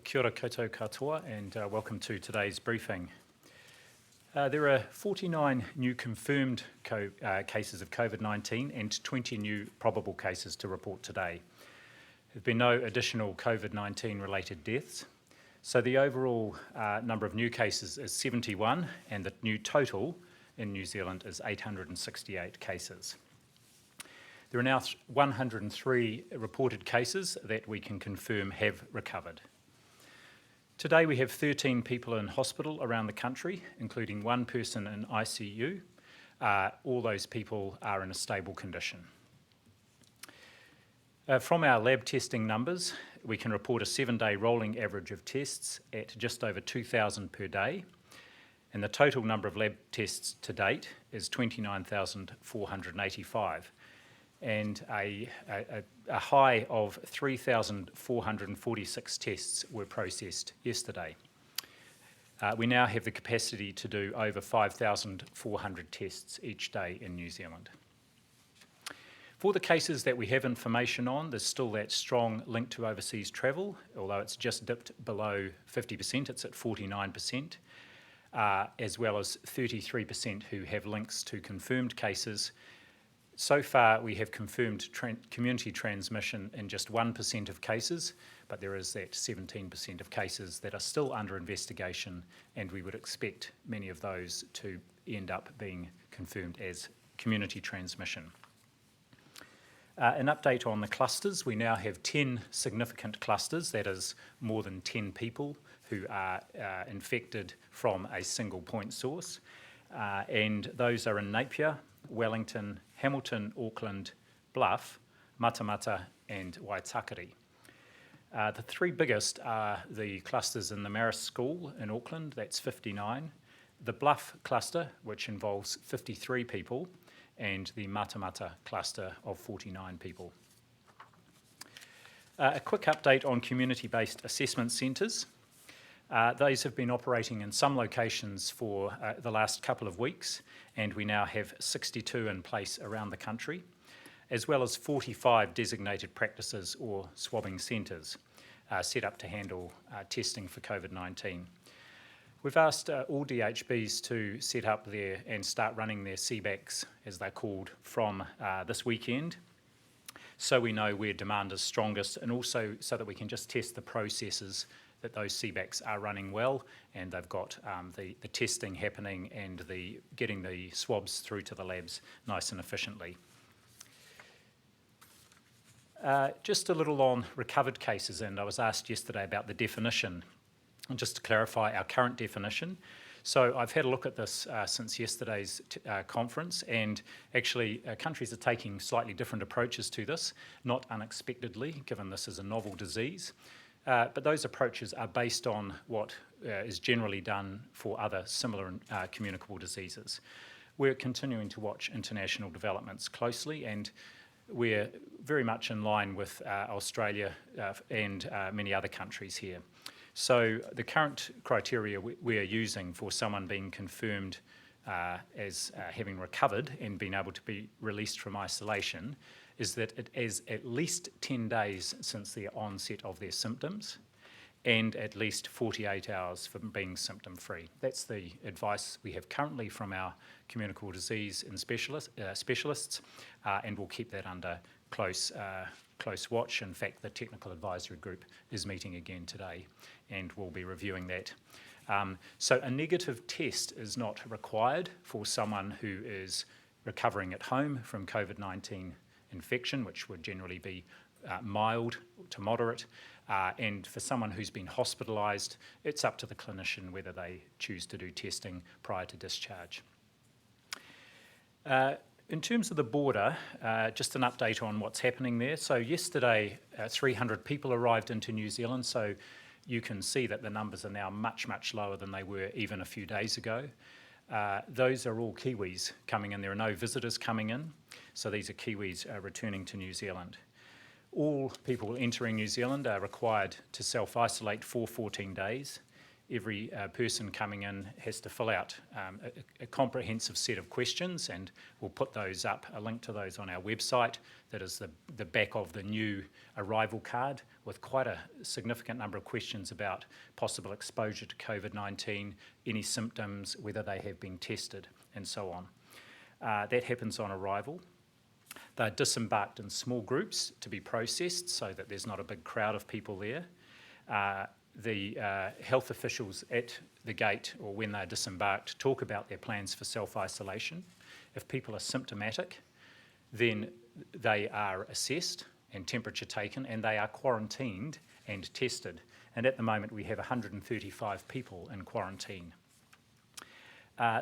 Kia ora koutou katoa and welcome to today's briefing. There are 49 new confirmed cases of COVID-19 and 20 new probable cases to report today. There have been no additional COVID-19 related deaths, so the overall number of new cases is 71 and the new total in New Zealand is 868 cases. There are now 103 reported cases that we can confirm have recovered. Today we have 13 people in hospital around the country, including one person in ICU. All those people are in a stable condition. From our lab testing numbers, we can report a 7-day rolling average of tests at just over 2,000 per day, and the total number of lab tests to date is 29,485. And a high of 3,446 tests were processed yesterday. We now have the capacity to do over 5,400 tests each day in New Zealand. For the cases that we have information on, there's still that strong link to overseas travel, although it's just dipped below 50%, it's at 49%, as well as 33% who have links to confirmed cases. So far, we have confirmed community transmission in just 1% of cases, but there is that 17% of cases that are still under investigation, and we would expect many of those to end up being confirmed as community transmission. An update on the clusters. We now have 10 significant clusters, that is more than 10 people who are infected from a single point source, and those are in Napier, Wellington, Hamilton, Auckland, Bluff, Matamata and Waitakere. The three biggest are the clusters in the Marist School in Auckland, that's 59, the Bluff cluster, which involves 53 people, and the Matamata cluster of 49 people. A quick update on community-based assessment centres. Those have been operating in some locations for the last couple of weeks, and we now have 62 in place around the country, as well as 45 designated practices or swabbing centres set up to handle testing for COVID-19. We've asked all DHBs to set up there and start running their CBACs, as they're called, from this weekend, so we know where demand is strongest, and also so that we can just test the processes that those CBACs are running well, and they've got the testing happening and getting the swabs through to the labs nice and efficiently. Just a little on recovered cases, and I was asked yesterday about the definition. And just to clarify our current definition, so I've had a look at this since yesterday's conference, and actually countries are taking slightly different approaches to this, not unexpectedly, given this is a novel disease. But those approaches are based on what is generally done for other similar communicable diseases. We're continuing to watch international developments closely, and we're very much in line with Australia and many other countries here. So the current criteria we are using for someone being confirmed as having recovered and being able to be released from isolation is that it is at least 10 days since the onset of their symptoms and at least 48 hours from being symptom-free. That's the advice we have currently from our communicable disease and specialists, and we'll keep that under close watch. In fact, the technical advisory group is meeting again today, and we'll be reviewing that. So a negative test is not required for someone who is recovering at home from COVID-19 infection, which would generally be mild to moderate, and for someone who's been hospitalised, it's up to the clinician whether they choose to do testing prior to discharge. In terms of the border, just an update on what's happening there. So yesterday, 300 people arrived into New Zealand, so you can see that the numbers are now much, much lower than they were even a few days ago. Those are all Kiwis coming in. There are no visitors coming in, so these are Kiwis returning to New Zealand. All people entering New Zealand are required to self-isolate for 14 days, every person coming in has to fill out a comprehensive set of questions, and we'll put those up, a link to those on our website. That is the back of the new arrival card, with quite a significant number of questions about possible exposure to COVID-19, any symptoms, whether they have been tested, and so on. That happens on arrival. They're disembarked in small groups to be processed so that there's not a big crowd of people there. The health officials at the gate, or when they're disembarked, talk about their plans for self-isolation. If people are symptomatic, then they are assessed and temperature taken, and they are quarantined and tested. And at the moment, we have 135 people in quarantine.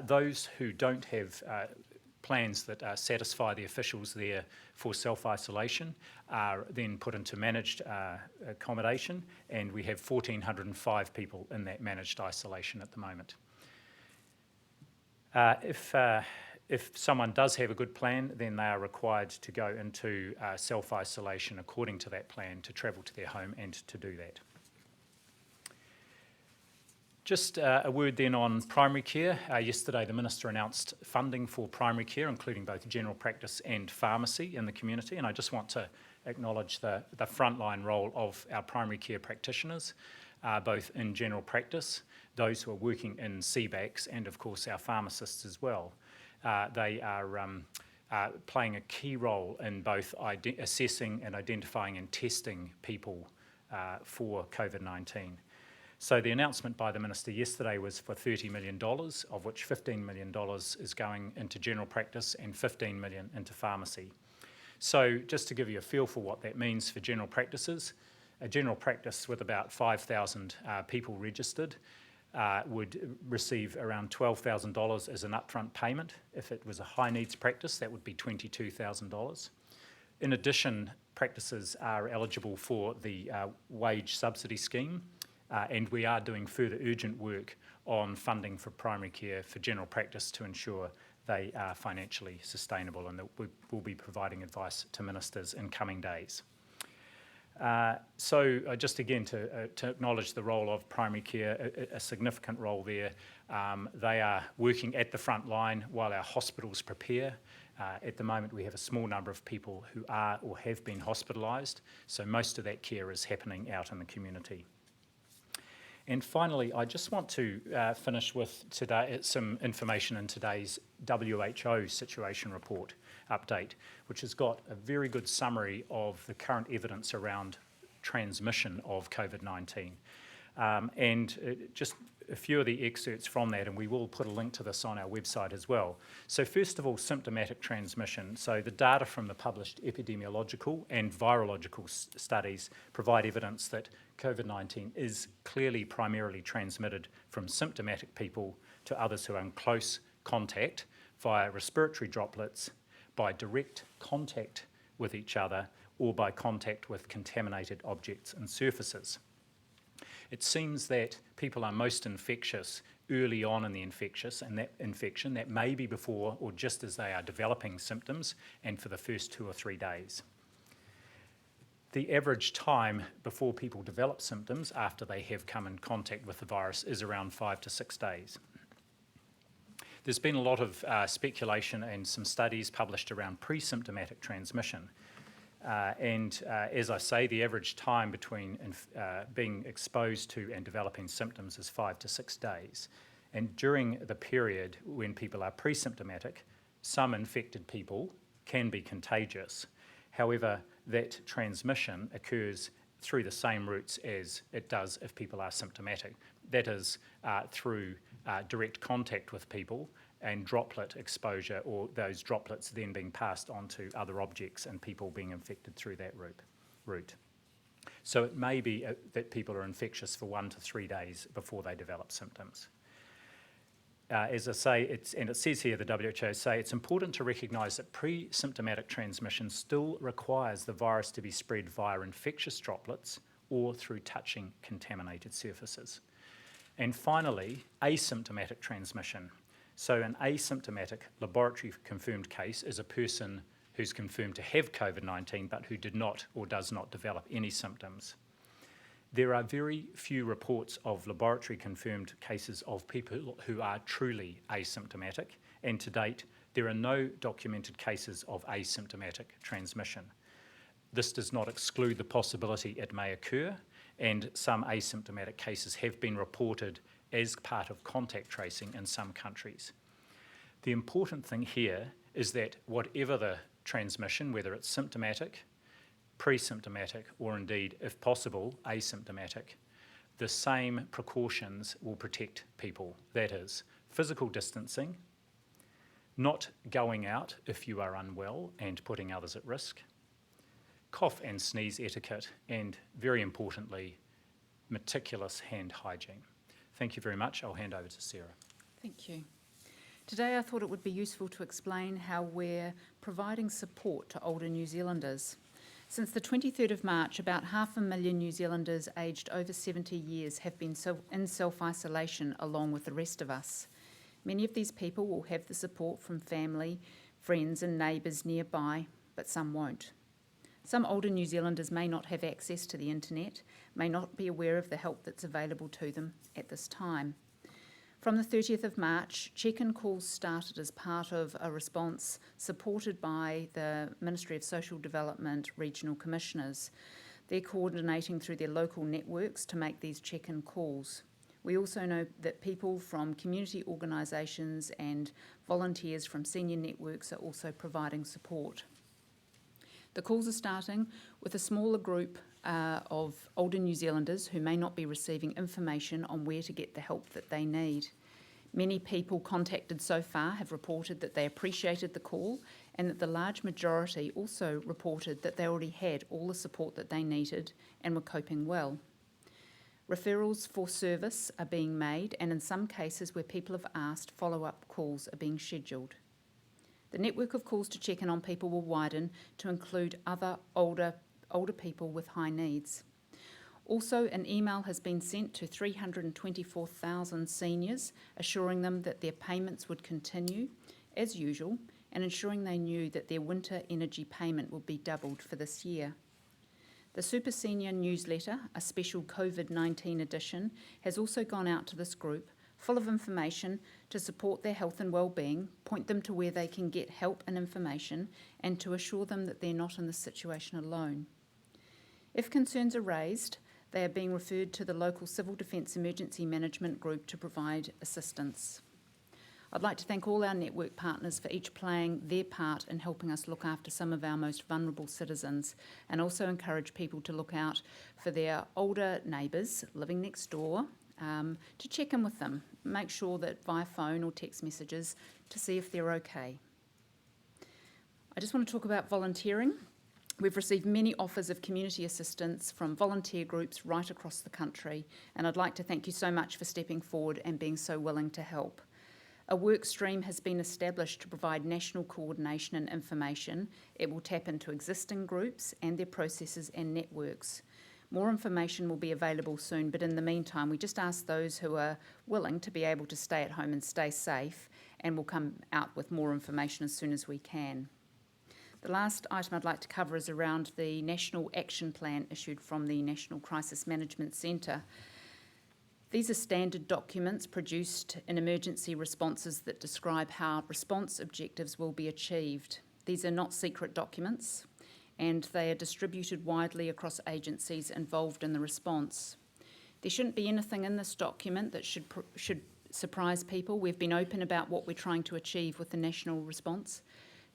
Those who don't have plans that satisfy the officials there for self-isolation are then put into managed accommodation, and we have 1,405 people in that managed isolation at the moment. If someone does have a good plan, then they are required to go into self-isolation according to that plan, to travel to their home and to do that. Just a word then on primary care. Yesterday the Minister announced funding for primary care, including both general practice and pharmacy in the community, and I just want to acknowledge the frontline role of our primary care practitioners, both in general practice, those who are working in CBACs, and of course our pharmacists as well. They are playing a key role in both assessing and identifying and testing people for COVID-19. So the announcement by the Minister yesterday was for $30 million, of which $15 million is going into general practice and $15 million into pharmacy. So just to give you a feel for what that means for general practices, a general practice with about 5,000 people registered would receive around $12,000 as an upfront payment. If it was a high needs practice, that would be $22,000. In addition, practices are eligible for the wage subsidy scheme, and we are doing further urgent work on funding for primary care for general practice to ensure they are financially sustainable, and that we will be providing advice to ministers in coming days. So just again to acknowledge the role of primary care, a significant role there. They are working at the front line while our hospitals prepare. At the moment we have a small number of people who are or have been hospitalised, so most of that care is happening out in the community. And finally, I just want to finish with today some information in today's WHO situation report update, which has got a very good summary of the current evidence around transmission of COVID-19. Just a few of the excerpts from that, and we will put a link to this on our website as well. So first of all, symptomatic transmission. So the data from the published epidemiological and virological studies provide evidence that COVID-19 is clearly primarily transmitted from symptomatic people to others who are in close contact via respiratory droplets, by direct contact with each other, or by contact with contaminated objects and surfaces. It seems that people are most infectious early on in the infection, that may be before or just as they are developing symptoms, and for the first 2 or 3 days. The average time before people develop symptoms after they have come in contact with the virus is around 5 to 6 days. There's been a lot of speculation and some studies published around pre-symptomatic transmission. As I say, the average time between being exposed to and developing symptoms is 5 to 6 days. And during the period when people are pre-symptomatic, some infected people can be contagious. However, that transmission occurs through the same routes as it does if people are symptomatic. That is through direct contact with people and droplet exposure, or those droplets then being passed on to other objects and people being infected through that route. So it may be that people are infectious for 1 to 3 days before they develop symptoms. As I say, and it says here, the WHO say, it's important to recognise that pre-symptomatic transmission still requires the virus to be spread via infectious droplets or through touching contaminated surfaces. And finally, asymptomatic transmission. So an asymptomatic laboratory-confirmed case is a person who's confirmed to have COVID-19 but who did not or does not develop any symptoms. There are very few reports of laboratory-confirmed cases of people who are truly asymptomatic, and to date, there are no documented cases of asymptomatic transmission. This does not exclude the possibility it may occur, and some asymptomatic cases have been reported as part of contact tracing in some countries. The important thing here is that whatever the transmission, whether it's symptomatic, pre-symptomatic, or indeed, if possible, asymptomatic, the same precautions will protect people. That is, physical distancing, not going out if you are unwell and putting others at risk, cough and sneeze etiquette, and very importantly, meticulous hand hygiene. Thank you very much. I'll hand over to Sarah. Thank you. Today I thought it would be useful to explain how we're providing support to older New Zealanders. Since the 23rd of March, about 500,000 New Zealanders aged over 70 years have been in self-isolation along with the rest of us. Many of these people will have the support from family, friends and neighbours nearby, but some won't. Some older New Zealanders may not have access to the internet, may not be aware of the help that's available to them at this time. From the 30th of March, check-in calls started as part of a response supported by the Ministry of Social Development Regional Commissioners. They're coordinating through their local networks to make these check-in calls. We also know that people from community organisations and volunteers from senior networks are also providing support. The calls are starting with a smaller group of older New Zealanders who may not be receiving information on where to get the help that they need. Many people contacted so far have reported that they appreciated the call, and that the large majority also reported that they already had all the support that they needed and were coping well. Referrals for service are being made, and in some cases where people have asked, follow-up calls are being scheduled. The network of calls to check in on people will widen to include other older people with high needs. Also, an email has been sent to 324,000 seniors, assuring them that their payments would continue as usual and ensuring they knew that their winter energy payment would be doubled for this year. The Super Senior newsletter, a special COVID-19 edition, has also gone out to this group, full of information to support their health and well-being, point them to where they can get help and information, and to assure them that they're not in this situation alone. If concerns are raised, they are being referred to the local Civil Defence Emergency Management Group to provide assistance. I'd like to thank all our network partners for each playing their part in helping us look after some of our most vulnerable citizens, and also encourage people to look out for their older neighbours living next door, to check in with them, make sure that via phone or text messages to see if they're okay. I just want to talk about volunteering. We've received many offers of community assistance from volunteer groups right across the country, and I'd like to thank you so much for stepping forward and being so willing to help. A work stream has been established to provide national coordination and information. It will tap into existing groups and their processes and networks. More information will be available soon, but in the meantime, we just ask those who are willing to be able to stay at home and stay safe, and we'll come out with more information as soon as we can. The last item I'd like to cover is around the National Action Plan issued from the National Crisis Management Centre. These are standard documents produced in emergency responses that describe how response objectives will be achieved. These are not secret documents, and they are distributed widely across agencies involved in the response. There shouldn't be anything in this document that should surprise people. We've been open about what we're trying to achieve with the national response.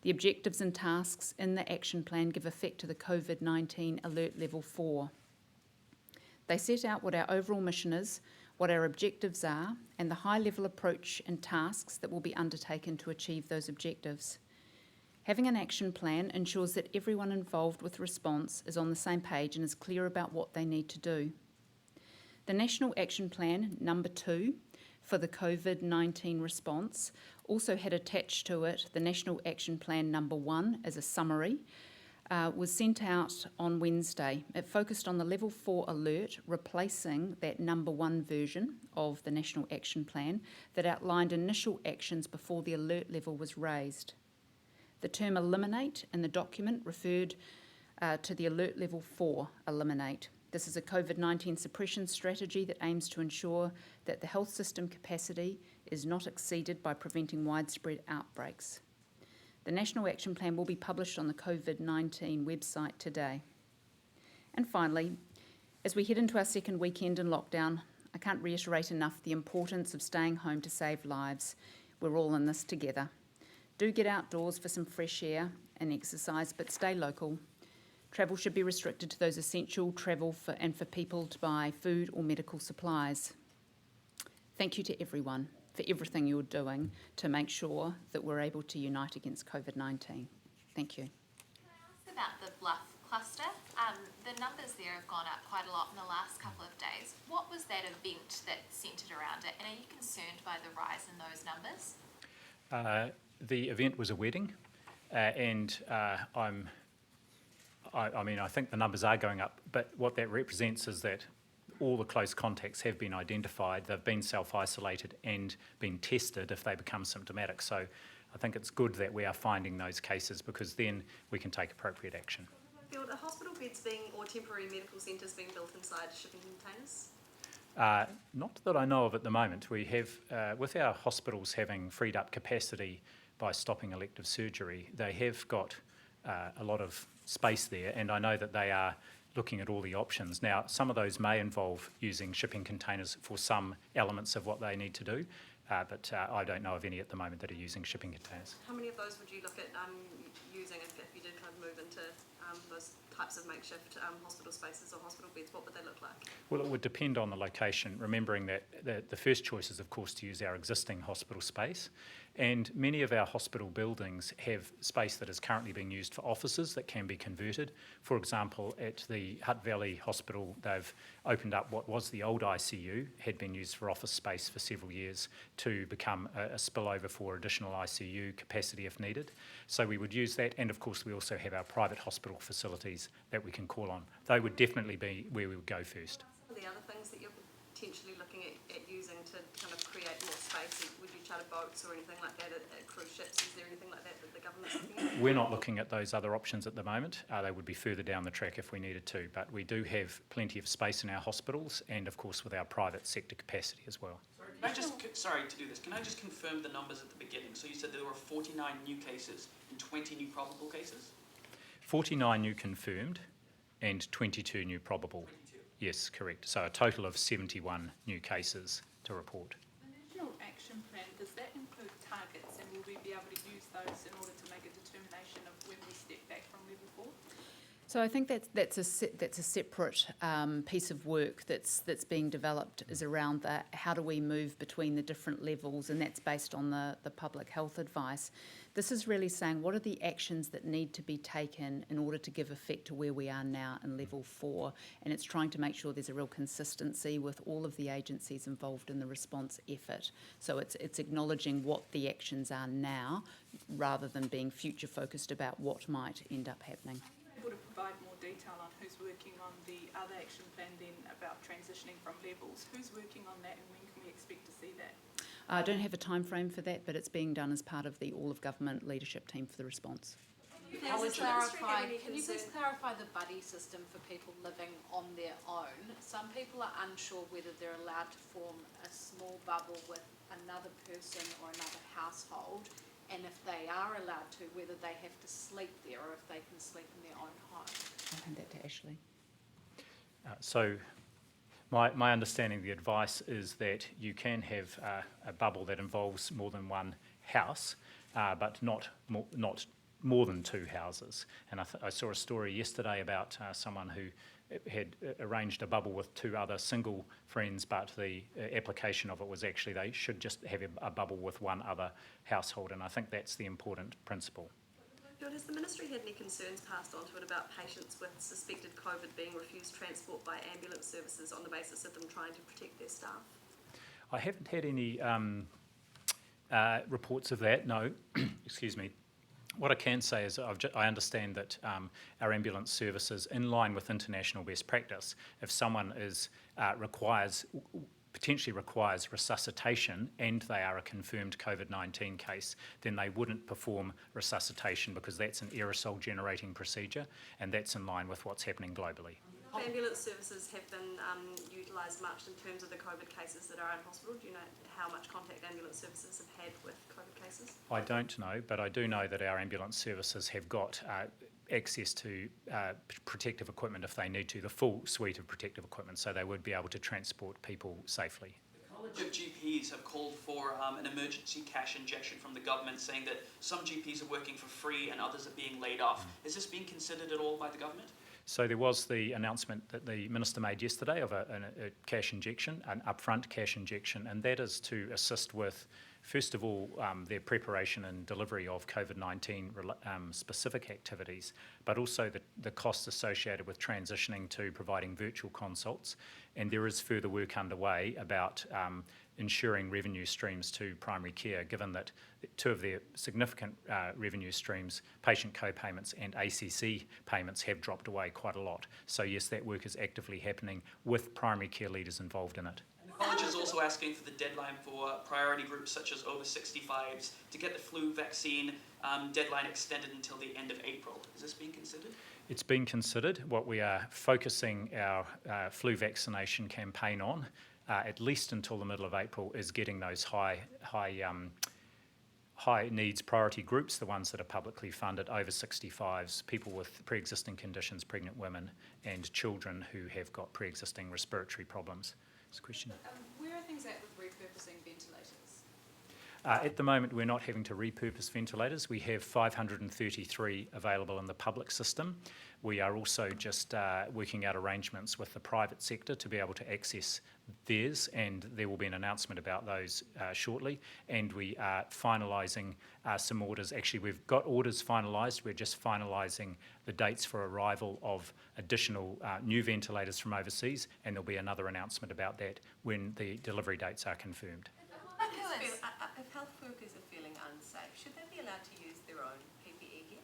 The objectives and tasks in the action plan give effect to the COVID-19 Alert Level 4. They set out what our overall mission is, what our objectives are, and the high-level approach and tasks that will be undertaken to achieve those objectives. Having an action plan ensures that everyone involved with response is on the same page and is clear about what they need to do. The National Action Plan, number 2, for the COVID-19 response, also had attached to it the National Action Plan number 1 as a summary, was sent out on Wednesday. It focused on the Level 4 alert, replacing that number 1 version of the National Action Plan that outlined initial actions before the alert level was raised. The term eliminate in the document referred to the alert level 4, eliminate. This is a COVID-19 suppression strategy that aims to ensure that the health system capacity is not exceeded by preventing widespread outbreaks. The National Action Plan will be published on the COVID-19 website today. And finally, as we head into our second weekend in lockdown, I can't reiterate enough the importance of staying home to save lives. We're all in this together. Do get outdoors for some fresh air and exercise, but stay local. Travel should be restricted to those essential travel and for people to buy food or medical supplies. Thank you to everyone for everything you're doing to make sure that we're able to unite against COVID-19. Thank you. Can I ask about the Bluff cluster? The numbers there have gone up quite a lot in the last couple of days. What was that event that centred around it, and are you concerned by the rise in those numbers? The event was a wedding, and I think the numbers are going up, but what that represents is that all the close contacts have been identified, they've been self-isolated and been tested if they become symptomatic. So I think it's good that we are finding those cases, because then we can take appropriate action. Are hospital beds or temporary medical centres being built inside shipping containers? Not that I know of at the moment. We have, with our hospitals having freed up capacity by stopping elective surgery, they have got a lot of space there, and I know that they are looking at all the options. Now, some of those may involve using shipping containers for some elements of what they need to do, but I don't know of any at the moment that are using shipping containers. How many of those would you look at using if you did try to move into those types of makeshift hospital spaces or hospital beds? What would they look like? Well, it would depend on the location, remembering that the first choice is, of course, to use our existing hospital space. And many of our hospital buildings have space that is currently being used for offices that can be converted. For example, at the Hutt Valley Hospital, they've opened up what was the old ICU, had been used for office space for several years, to become a spillover for additional ICU capacity if needed. So we would use that, and of course we also have our private hospital facilities that we can call on. They would definitely be where we would go first. Some of the other things that you're potentially looking at using to kind of create more space, would you charter boats or anything like that at cruise ships? Is there anything like that that the government's looking at? We're not looking at those other options at the moment. They would be further down the track if we needed to, but we do have plenty of space in our hospitals and of course with our private sector capacity as well. Sorry to do this. Can I just confirm the numbers at the beginning? So you said there were 49 new cases and 20 new probable cases? 49 new confirmed and 22 new probable. 22. Yes, correct. So a total of 71 new cases to report. The National Action Plan, does that include targets, and will we be able to use those in order to make a determination of when we step back from level 4? So I think that's a separate piece of work that's being developed, is around that. How do we move between the different levels, and that's based on the public health advice. This is really saying what are the actions that need to be taken in order to give effect to where we are now in level 4, and it's trying to make sure there's a real consistency with all of the agencies involved in the response effort. So it's acknowledging what the actions are now rather than being future focused about what might end up happening. Able to provide more detail on who's working on the other action plan then about transitioning from levels? Who's working on that, and when can we expect to see that? I don't have a time frame for that, but it's being done as part of the all-of-government leadership team for the response. Can you please clarify the buddy system for people living on their own? Some people are unsure whether they're allowed to form a small bubble with another person or another household, and if they are allowed to, whether they have to sleep there or if they can sleep in their own home. I'll hand that to Ashley. So my understanding of the advice is that you can have a bubble that involves more than one house, but not more than 2 houses. And I saw a story yesterday about someone who had arranged a bubble with 2 other single friends, but the application of it was actually they should just have a bubble with one other household, and I think that's the important principle. Has the Ministry had any concerns passed on to it about patients with suspected COVID being refused transport by ambulance services on the basis of them trying to protect their staff? I haven't had any reports of that, no. Excuse me. What I can say is I understand that our ambulance services, in line with international best practice, if someone potentially requires resuscitation and they are a confirmed COVID-19 case, then they wouldn't perform resuscitation because that's an aerosol generating procedure, and that's in line with what's happening globally. Ambulance services have been utilised much in terms of the COVID cases that are in hospital. Do you know how much contact ambulance services have had with COVID cases? I don't know, but I do know that our ambulance services have got access to protective equipment if they need to, the full suite of protective equipment, so they would be able to transport people safely. The College of GPs have called for an emergency cash injection from the government, saying that some GPs are working for free and others are being laid off. Is this being considered at all by the government? So there was the announcement that the Minister made yesterday of a cash injection, an upfront cash injection, and that is to assist with, first of all, their preparation and delivery of COVID-19 specific activities, but also the costs associated with transitioning to providing virtual consults. And there is further work underway about ensuring revenue streams to primary care, given that two of their significant revenue streams, patient co-payments and ACC payments, have dropped away quite a lot. So yes, that work is actively happening with primary care leaders involved in it. And the college is also asking for the deadline for priority groups such as over 65s to get the flu vaccine deadline extended until the end of April. Is this being considered? It's been considered. What we are focusing our flu vaccination campaign on, at least until the middle of April, is getting those high needs priority groups, the ones that are publicly funded, over 65s, people with pre-existing conditions, pregnant women, and children who have got pre-existing respiratory problems. That's a question. Where are things at with repurposing ventilators? At the moment, we're not having to repurpose ventilators. We have 533 available in the public system. We are also just working out arrangements with the private sector to be able to access theirs, and there will be an announcement about those shortly. And we are finalising some orders. Actually, we've got orders finalised. We're just finalising the dates for arrival of additional new ventilators from overseas, and there'll be another announcement about that when the delivery dates are confirmed. If health workers are feeling unsafe, should they be allowed to use their own PPE gear?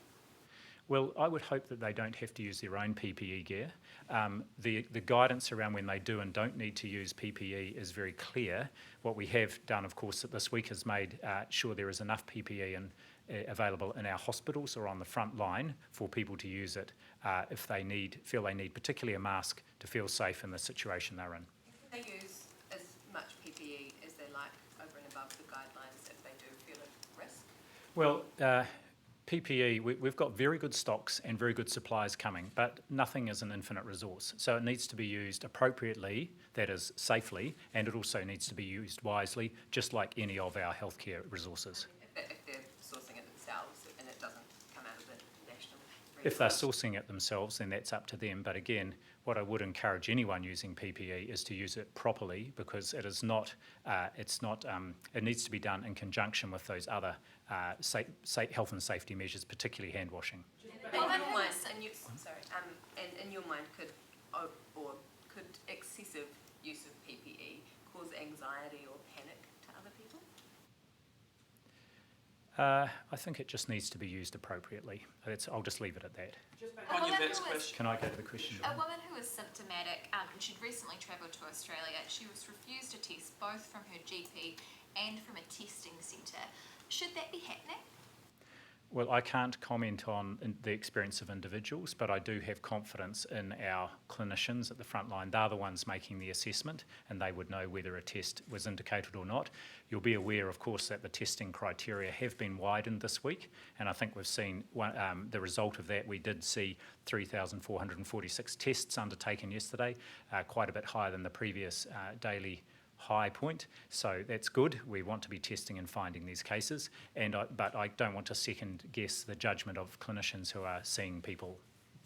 Well, I would hope that they don't have to use their own PPE gear. The guidance around when they do and don't need to use PPE is very clear. What we have done, of course, this week has made sure there is enough PPE available in our hospitals or on the front line for people to use it if they feel they need, particularly a mask, to feel safe in the situation they're in. Can they use as much PPE as they like over and above the guidelines if they do feel at risk? Well, PPE, we've got very good stocks and very good supplies coming, but nothing is an infinite resource. So it needs to be used appropriately, that is safely, and it also needs to be used wisely, just like any of our healthcare resources. If they're sourcing it themselves and it doesn't come out of the national If they're sourcing it themselves, then that's up to them. But again, what I would encourage anyone using PPE is to use it properly, because it is not, it needs to be done in conjunction with those other health and safety measures, particularly hand washing. In your mind, could excessive use of PPE cause anxiety or panic to other people? I think it just needs to be used appropriately. I'll just leave it at that. Just back on your vet's question. Can I go to the question? A woman who was symptomatic, and she'd recently travelled to Australia, she was refused a test both from her GP and from a testing centre. Should that be happening? Well, I can't comment on the experience of individuals, but I do have confidence in our clinicians at the front line. They're the ones making the assessment, and they would know whether a test was indicated or not. You'll be aware, of course, that the testing criteria have been widened this week, and I think we've seen the result of that. We did see 3,446 tests undertaken yesterday, quite a bit higher than the previous daily high point, so that's good. We want to be testing and finding these cases, but I don't want to second guess the judgment of clinicians who are seeing people.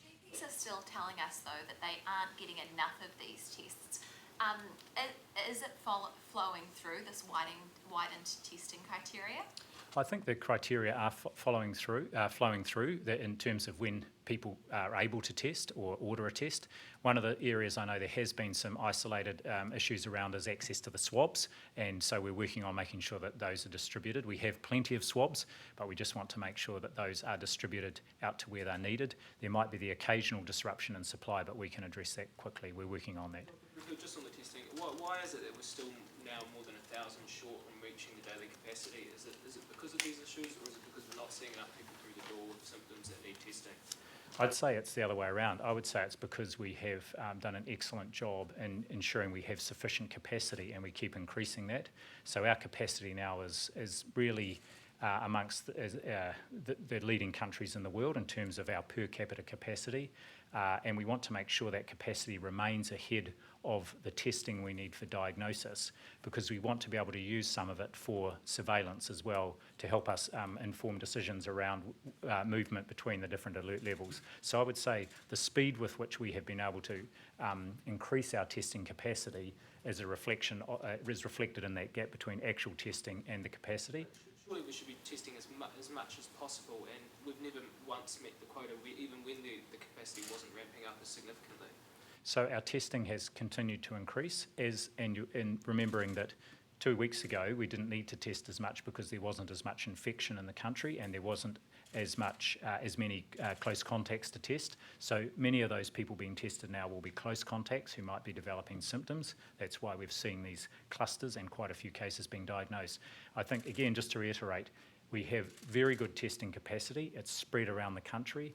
GPs are still telling us, though, that they aren't getting enough of these tests. Is it flowing through, this widened testing criteria? I think the criteria are flowing through that in terms of when people are able to test or order a test. One of the areas I know there has been some isolated issues around is access to the swabs, and so we're working on making sure that those are distributed. We have plenty of swabs, but we just want to make sure that those are distributed out to where they're needed. There might be the occasional disruption in supply, but we can address that quickly. We're working on that. Just on the testing, why is it that we're still now more than 1,000 short on reaching the daily capacity? Is it because of these issues, or is it because we're not seeing enough people through the door with symptoms that need testing? I'd say it's the other way around. I would say it's because we have done an excellent job in ensuring we have sufficient capacity, and we keep increasing that. So our capacity now is really amongst the leading countries in the world in terms of our per capita capacity, and we want to make sure that capacity remains ahead of the testing we need for diagnosis, because we want to be able to use some of it for surveillance as well to help us inform decisions around movement between the different alert levels. So I would say the speed with which we have been able to increase our testing capacity is is reflected in that gap between actual testing and the capacity. Surely we should be testing as much as possible, and we've never once met the quota, even when the capacity wasn't ramping up as significantly. So our testing has continued to increase, and remembering that 2 weeks ago we didn't need to test as much because there wasn't as much infection in the country, and there wasn't as many close contacts to test. So many of those people being tested now will be close contacts who might be developing symptoms. That's why we've seen these clusters and quite a few cases being diagnosed. I think, again, just to reiterate, we have very good testing capacity. It's spread around the country.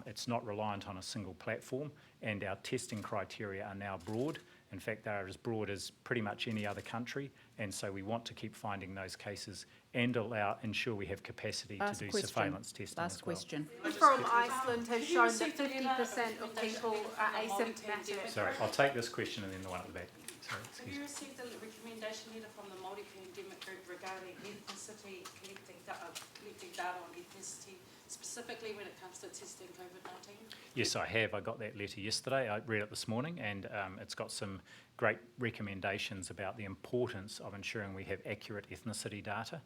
It's not reliant on a single platform, and our testing criteria are now broad. In fact, they are as broad as pretty much any other country, and so we want to keep finding those cases and ensure we have capacity to do surveillance testing as well. Last question. From Iceland has shown that 50% of people are asymptomatic. Sorry, I'll take this question and then the one at the back. Sorry, Have you received a recommendation letter from the Māori Pandemic Group regarding ethnicity, collecting data on ethnicity, specifically when it comes to testing COVID-19? Yes, I have. I got that letter yesterday. I read it this morning, and it's got some great recommendations about the importance of ensuring we have accurate ethnicity data.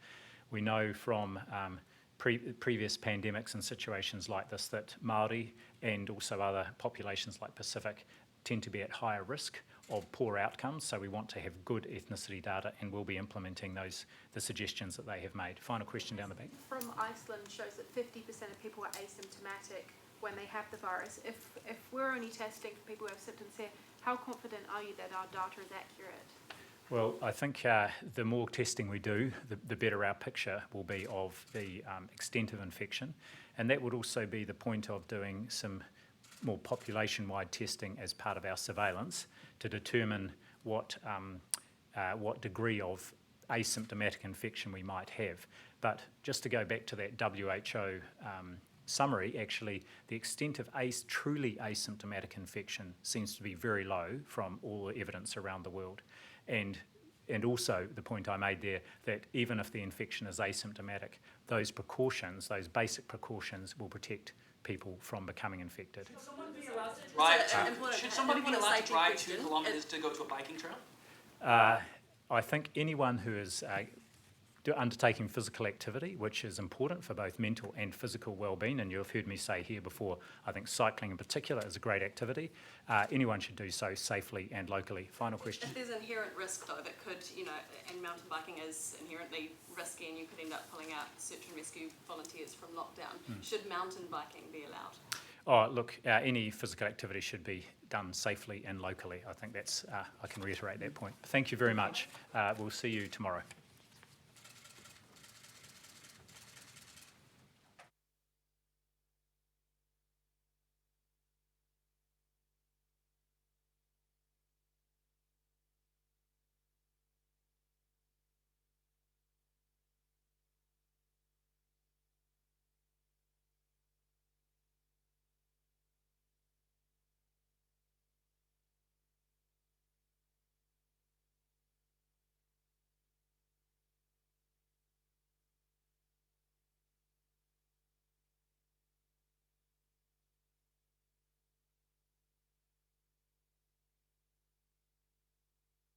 We know from previous pandemics and situations like this that Māori and also other populations like Pacific tend to be at higher risk of poor outcomes, so we want to have good ethnicity data, and we'll be implementing the suggestions that they have made. Final question down the back. From Iceland shows that 50% of people are asymptomatic when they have the virus. If we're only testing for people who have symptoms here, how confident are you that our data is accurate? Well, I think the more testing we do, the better our picture will be of the extent of infection, and that would also be the point of doing some more population-wide testing as part of our surveillance to determine what degree of asymptomatic infection we might have. But just to go back to that WHO summary, actually, the extent of truly asymptomatic infection seems to be very low from all the evidence around the world. And also the point I made there, that even if the infection is asymptomatic, those precautions, those basic precautions, will protect people from becoming infected. Should somebody be allowed to drive 2 kilometres to go to a biking trail? I think anyone who is undertaking physical activity, which is important for both mental and physical well-being, and you've heard me say here before, I think cycling in particular is a great activity. Anyone should do so safely and locally. Final question. If there's inherent risk, though, that could, and mountain biking is inherently risky, and you could end up pulling out search and rescue volunteers from lockdown, should mountain biking be allowed? Oh, look, any physical activity should be done safely and locally. I think I can reiterate that point. Thank you very much. We'll see you tomorrow.